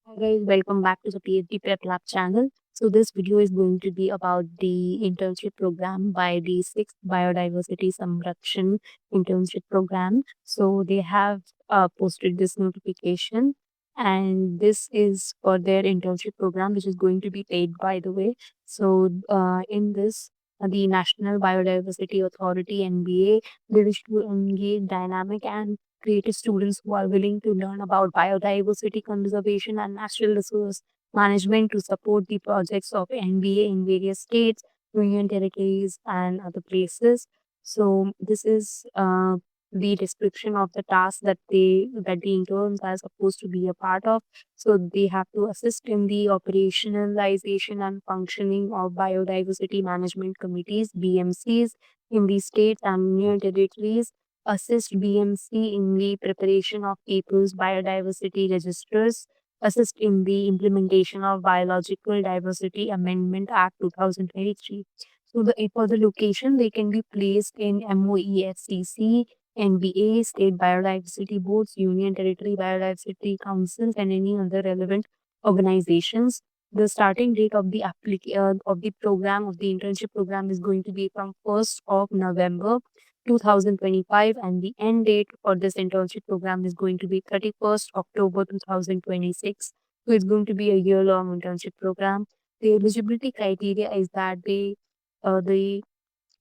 Hi guys, welcome back to the PhD Prep Lab channel. So this video is going to be about the internship program by the 6th Biodiversity Samrakshan internship program. So they have posted this notification, and this is for their internship program, which is going to be paid, by the way. So in this, the National Biodiversity Authority (NBA) they wish to engage dynamic and creative students who are willing to learn about biodiversity conservation and natural resource management to support the projects of NBA in various states, union territories, and other places. So this is the description of the task that the interns are supposed to be a part of. So they have to assist in the operationalization and functioning of biodiversity management committees (BMCs) in the states and union territories, assist BMC in the preparation of people's biodiversity registers, assist in the implementation of Biological Diversity Amendment Act 2023. So for the location, they can be placed in MOEFCC, NBA, state biodiversity boards, union territory biodiversity councils, and any other relevant organizations. The starting date of the of the program of the internship program is going to be from 1st of November 2025, and the end date for this internship program is going to be 31st October 2026. So it's going to be a year-long internship program. The eligibility criteria is that the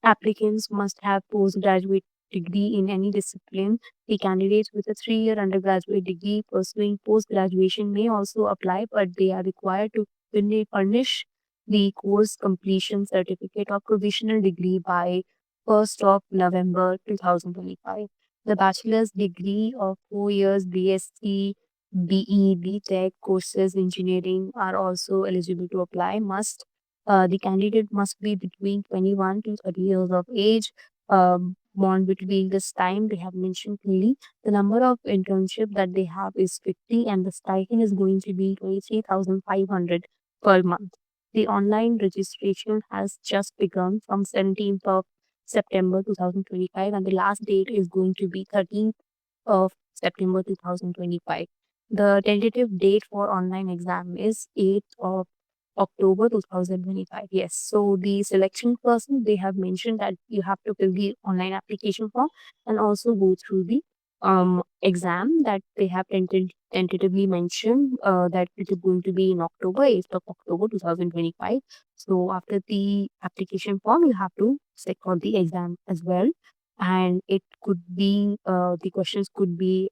applicants must have postgraduate degree in any discipline. The candidates with a 3-year undergraduate degree pursuing post-graduation may also apply, but they are required to furnish the course completion certificate or provisional degree by 1st of November 2025. The bachelor's degree of 4 years BSc, BE, BTech courses engineering are also eligible to apply. The candidate must be between 21 to 30 years of age. Born between this time, they have mentioned clearly. The number of internship that they have is 50, and the stipend is going to be 23,500 per month. The online registration has just begun from 17th of September 2025, and the last date is going to be 13th of September 2025. The tentative date for online exam is 8th of October 2025. Yes. So the selection person, they have mentioned that you have to fill the online application form and also go through the exam that they have tentatively mentioned that it is going to be in October, 8th of October 2025. So after the application form, you have to sit for the exam as well. And it could be, the questions could be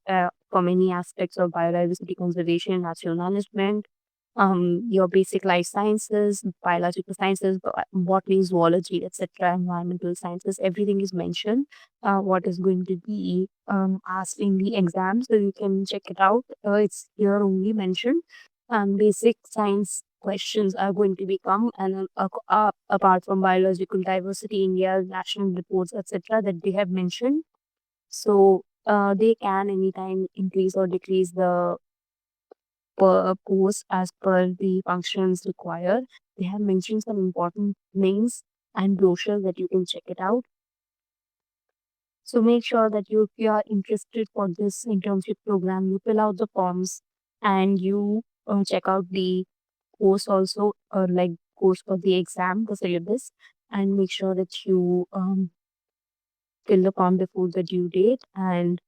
from any aspects of biodiversity conservation, natural management, your basic life sciences, biological sciences, botany, zoology, etc., environmental sciences, everything is mentioned. What is going to be asked in the exam, so you can check it out. It's here only mentioned. Basic science questions are going to become, and apart from biological diversity, India's national reports, etc., that they have mentioned. So they can anytime increase or decrease the post as per the functions required. They have mentioned some important links and brochures that you can check it out. So make sure that if you are interested for this internship program, you fill out the forms and you check out the course also, like course for the exam, the syllabus, and make sure that you fill the form before the due date. And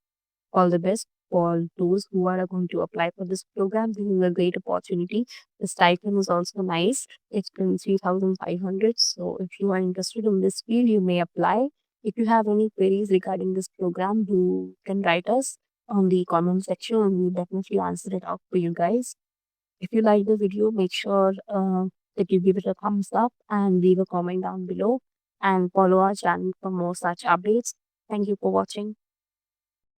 all the best for those who are going to apply for this program. This is a great opportunity. The stipend is also nice. It's 23,500. So if you are interested in this field, you may apply. If you have any queries regarding this program, you can write us on the comment section and we'll definitely answer it out for you guys. If you like the video, make sure that you give it a thumbs up and leave a comment down below and follow our channel for more such updates. Thank you for watching.